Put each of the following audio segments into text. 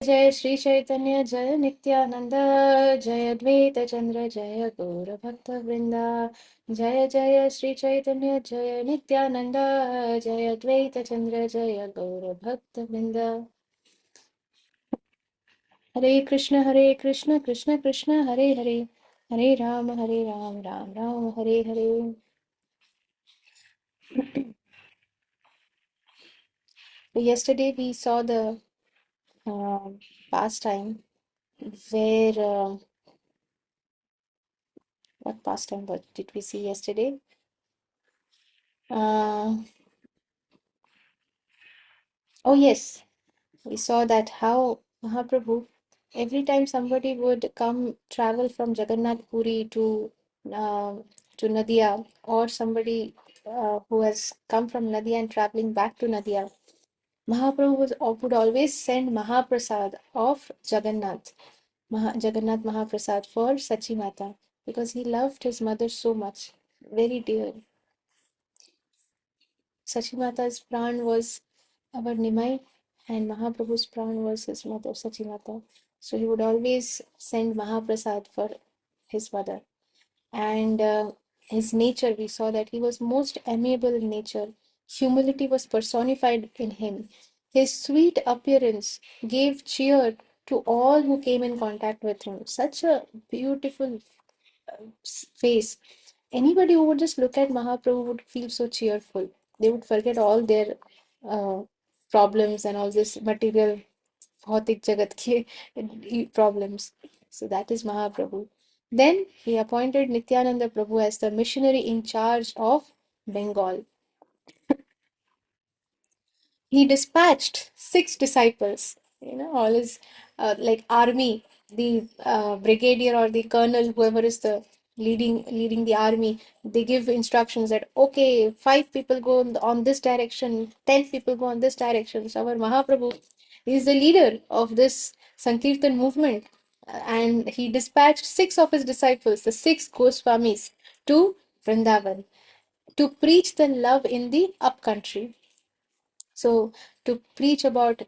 जय श्री चैतन्य जय नित्यानंद जय अद्वैत चंद्र जय गौर भक्त वृंदा जय जय श्री चैतन्य जय नित्यानंद जय अद्वैत चंद्र जय गौर भक्त वृंदा हरे Krishna Krishna Krishna Hare Hare Hare Ram Ram Ram Hare Hare So yesterday we saw the uh, pastime where what pastime what did we see yesterday? Uh, oh yes, we saw that how Mahaprabhu, every time somebody would come travel from Jagannath Puri uh, to Nadia, or somebody who has come from Nadia and traveling back to Nadia, Mahaprabhu would always send Mahaprasad of Jagannath, Jagannath Mahaprasad for Sachi Mata, because he loved his mother so much, very dear. Sachimata's pran was our Nimai, and Mahaprabhu's pran was his mother, Sachimata. So he would always send Mahaprasad for his mother. And his nature, we saw that he was most amiable in nature. Humility was personified in him. His sweet appearance gave cheer to all who came in contact with him. Such a beautiful face. Anybody who would just look at Mahaprabhu would feel so cheerful. They would forget all their uh, problems and all this material bhautik jagat ke problems. So that is Mahaprabhu. Then he appointed Nityananda Prabhu as the missionary in charge of Bengal. He dispatched six disciples, all his like army, the brigadier or the colonel, whoever is the leading the army, they give instructions that okay, five people go on this direction, 10 people go on this direction. So our Mahaprabhu is the leader of this Sankirtan movement, and he dispatched six of his disciples, the six Goswamis, to Vrindavan to preach the love in the upcountry. So, to preach about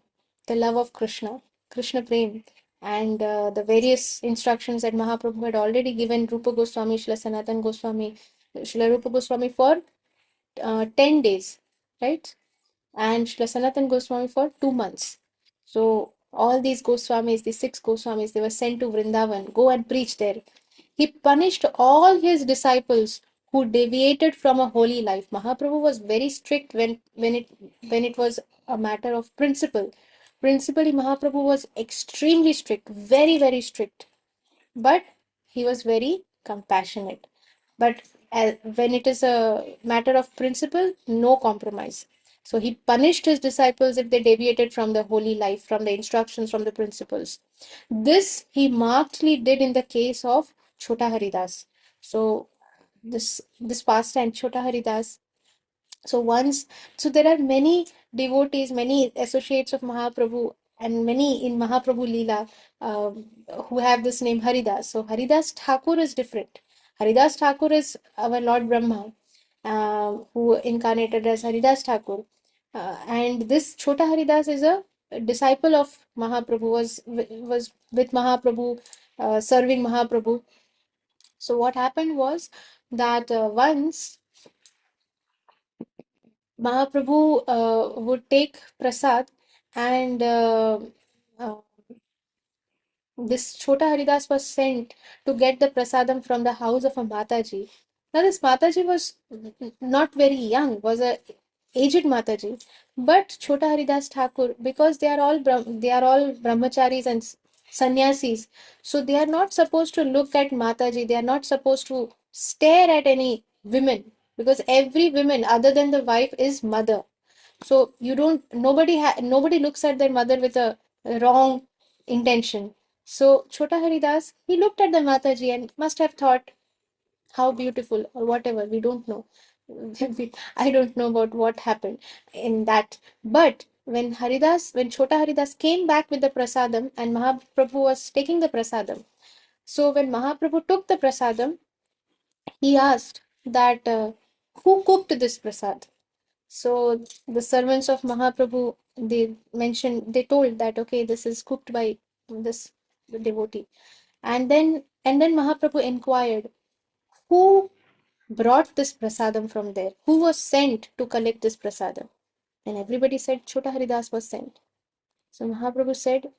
the love of Krishna, Krishna Prem, and the various instructions that Mahaprabhu had already given Rupa Goswami, Srila Sanatan Goswami, Srila Rupa Goswami for 10 days, right? And Srila Sanatan Goswami for 2 months. So all these Goswamis, the six Goswamis, they were sent to Vrindavan, go and preach there. He punished all his disciples who deviated from a holy life. Mahaprabhu was very strict when it was a matter of principle. Principally, Mahaprabhu was extremely strict, very, very strict, but he was very compassionate. But when it is a matter of principle, no compromise. So he punished his disciples if they deviated from the holy life, from the instructions, from the principles. This he markedly did in the case of Chota Haridas. So this pastime, Chota Haridas, so once, so there are many devotees, many associates of Mahaprabhu, and many in Mahaprabhu Leela who have this name Haridas. So Haridas Thakur is different. Haridas Thakur is our Lord Brahma, who incarnated as Haridas Thakur. And this Chota Haridas is a disciple of Mahaprabhu, was with Mahaprabhu, serving Mahaprabhu. So what happened was that once Mahaprabhu would take prasad, and uh, this Chota Haridas was sent to get the prasadam from the house of a Mataji. Now this Mataji was not very young, was a aged Mataji, but Chota Haridas Thakur, because they are all brahmacharis and sannyasis, so they are not supposed to look at Mataji. They are not supposed to stare at any women, because every woman other than the wife is mother. So you don't nobody looks at their mother with a wrong intention. So Chota Haridas, he looked at the Mataji and must have thought how beautiful or whatever. We don't know. I don't know about what happened in that. But when Chota Haridas came back with the prasadam and Mahaprabhu was taking the prasadam. So when Mahaprabhu took the prasadam, he asked that who cooked this prasad? So the servants of Mahaprabhu, they told that, okay, this is cooked by this devotee. And then Mahaprabhu inquired, who brought this prasadam from there? Who was sent to collect this prasadam? And everybody said Chota Haridas was sent. So Mahaprabhu said,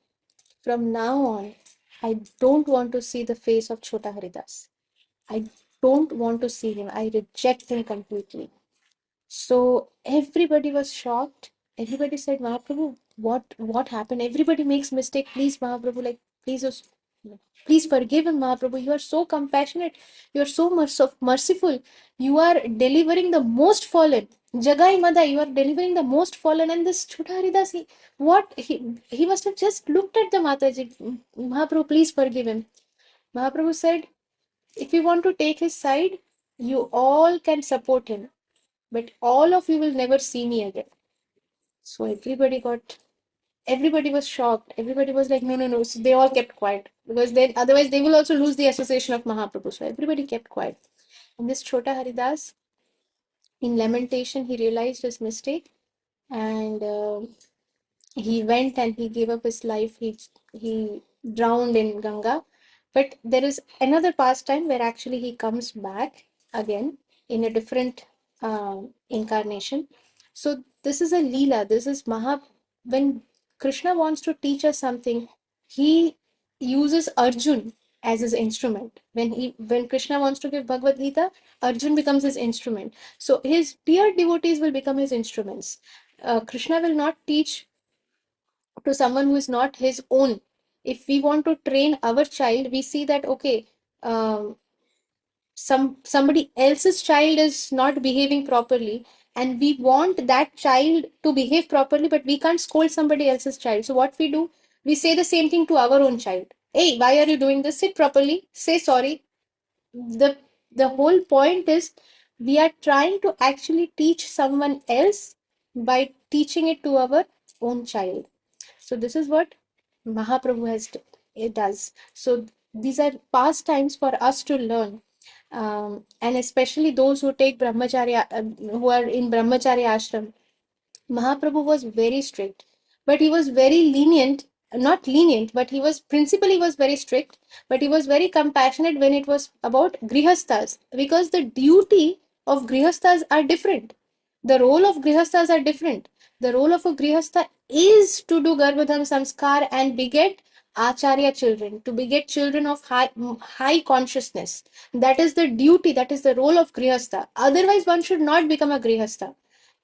from now on, I don't want to see the face of Chota Haridas. I don't want to see him. I reject him completely. So everybody was shocked. Everybody said, Mahaprabhu, what happened? Everybody makes mistake. Please, Mahaprabhu, like please forgive him, Mahaprabhu. You are so compassionate. You are so merciful. You are delivering the most fallen. Jagai Mada, you are delivering the most fallen. And this Chota Haridas, he must have just looked at the Mataji. Mahaprabhu, please forgive him. Mahaprabhu said, if you want to take his side, you all can support him, but all of you will never see me again. So everybody was shocked. Everybody was like, no, no, no. So they all kept quiet, because then otherwise they will also lose the association of Mahaprabhu. So everybody kept quiet. And this Chota Haridas, in lamentation, he realized his mistake, and he went and he gave up his life. He drowned in Ganga. But there is another pastime where actually he comes back again in a different incarnation. So this is a Leela. This is when Krishna wants to teach us something, he uses Arjun as his instrument. When Krishna wants to give Bhagavad Gita, Arjun becomes his instrument. So his dear devotees will become his instruments. Krishna will not teach to someone who is not his own. If we want to train our child, we see that, okay, um, somebody else's child is not behaving properly, and we want that child to behave properly, but we can't scold somebody else's child. So what we do, we say the same thing to our own child. Hey, why are you doing this? Sit properly, say sorry. The whole point is, we are trying to actually teach someone else by teaching it to our own child. So this is what Mahaprabhu it does. So these are pastimes for us to learn, and especially those who take brahmacharya, who are in brahmacharya ashram. Mahaprabhu was very strict, but he was very lenient. Not lenient, but he was principally was very strict. But he was very compassionate when it was about grihasthas, because the duty of grihasthas are different. The role of grihasthas are different. The role of a grihastha is to do garbhadham samskar and beget acharya children, to beget children of high consciousness. That is the duty. That is the role of grihastha. Otherwise, one should not become a grihastha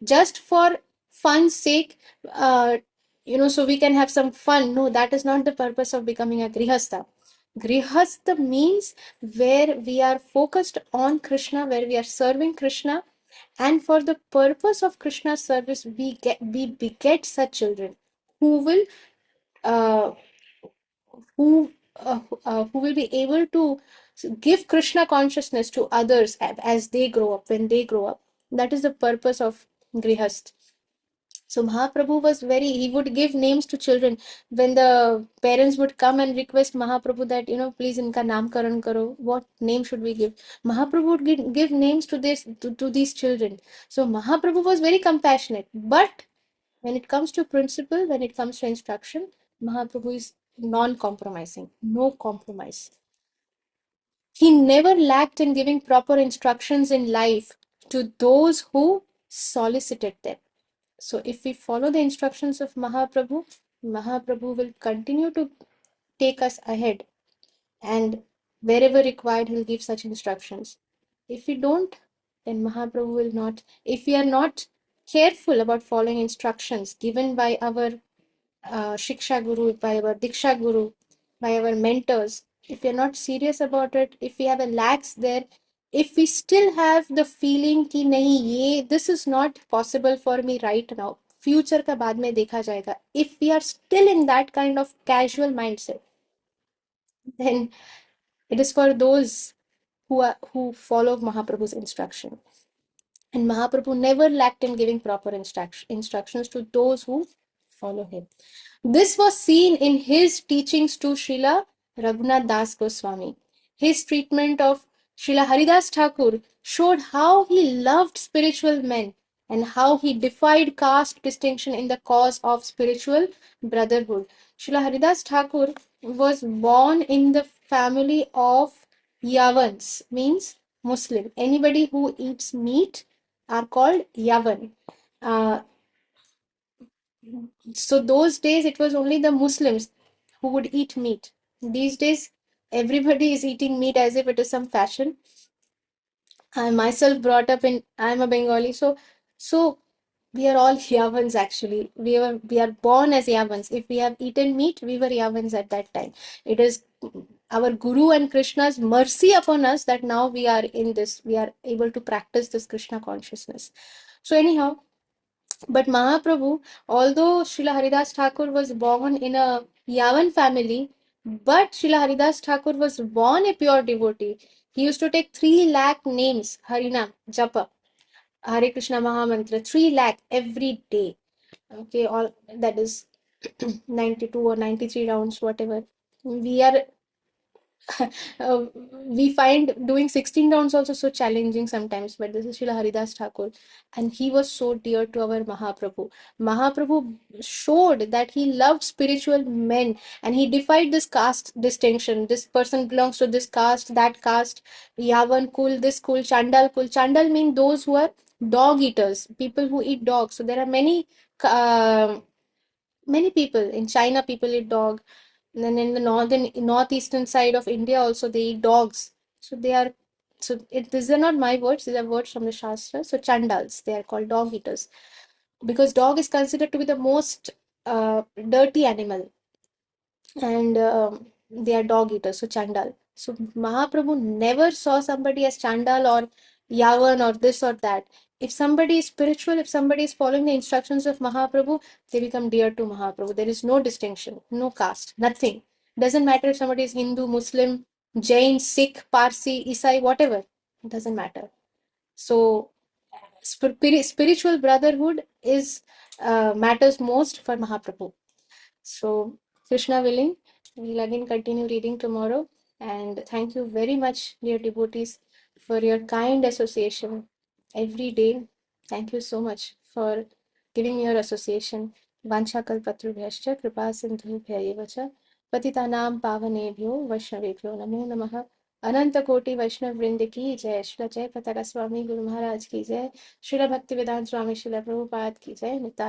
just for fun's sake, so we can have some fun. No, that is not the purpose of becoming a grihastha. Grihastha means where we are focused on Krishna, where we are serving Krishna, and for the purpose of Krishna's service, we beget such children who will uh, who will be able to give Krishna consciousness to others as they grow up, when they grow up. That is the purpose of grihast. So Mahaprabhu was he would give names to children. When the parents would come and request Mahaprabhu that, please inka namkaran karo, what name should we give? Mahaprabhu would give names to these children. So Mahaprabhu was very compassionate. But when it comes to principle, when it comes to instruction, Mahaprabhu is non-compromising, no compromise. He never lacked in giving proper instructions in life to those who solicited them. So if we follow the instructions of Mahaprabhu, Mahaprabhu will continue to take us ahead, and wherever required, he'll give such instructions. If we don't, then Mahaprabhu will not. If we are not careful about following instructions given by our Shiksha Guru, by our Diksha Guru, by our mentors, if we are not serious about it, if we have a lax there, if we still have the feeling कि नहीं ये this is not possible for me right now, future का बाद में देखा जाएगा, if we are still in that kind of casual mindset, then it is for those who follow Mahaprabhu's instruction. And Mahaprabhu never lacked in giving proper instructions to those who follow him. This was seen in his teachings to Srila Raghunath Das Goswami. His treatment of Srila Haridas Thakur showed how he loved spiritual men and how he defied caste distinction in the cause of spiritual brotherhood. Srila Haridas Thakur was born in the family of Yavans, means Muslim. Anybody who eats meat are called Yavan. Uh, so those days it was only the Muslims who would eat meat. These days everybody is eating meat as if it is some fashion. I myself brought up in, I'm a Bengali, so we are all Yavans actually. We are born as Yavans. If we have eaten meat, we were Yavans at that time. It is our Guru and Krishna's mercy upon us that now we are in this, we are able to practice this Krishna consciousness. So anyhow, but Mahaprabhu, although Srila Haridas Thakur was born in a Yavan family, but Srila Haridas Thakur was born a pure devotee. He used to take 3 lakh names, Harinam, Japa, Hare Krishna Mahamantra, 3 lakh every day. Okay, all that is 92 or 93 rounds, whatever. We are we find doing 16 rounds also so challenging sometimes, but this is Srila Haridas Thakur, and he was so dear to our Mahaprabhu. Mahaprabhu showed that he loved spiritual men and he defied this caste distinction. This person belongs to this caste, that caste, Yavan Kul, this Kul, Chandal Kul. Chandal mean those who are dog eaters, people who eat dogs. So there are many people in China, people eat dog. And then in the northeastern side of India also they eat dogs. So they are, these are not my words, these are words from the Shastra. So Chandals, they are called dog eaters. Because dog is considered to be the most dirty animal, and they are dog eaters, so Chandal. So Mahaprabhu never saw somebody as Chandal or Yavan or this or that. If somebody is spiritual, if somebody is following the instructions of Mahaprabhu, they become dear to Mahaprabhu. There is no distinction, no caste, nothing. Doesn't matter if somebody is Hindu, Muslim, Jain, Sikh, Parsi, Isai, whatever. It doesn't matter. So spiritual brotherhood is matters most for Mahaprabhu. So, Krishna willing, we'll again continue reading tomorrow. And thank you very much, dear devotees, for your kind association every day. Thank you so much for giving your association. Vancha kalpatrubhyascha kripa sindhubhya eva cha patitanam pavanebhyo vaishnavebhyo namo namaha. अनंत कोटि वैष्णव वृंद की जय। श्रील जय पताका स्वामी गुरु महाराज की जय। श्रील भक्ति वेदांत स्वामी श्रील प्रभुपाद की जय। निताय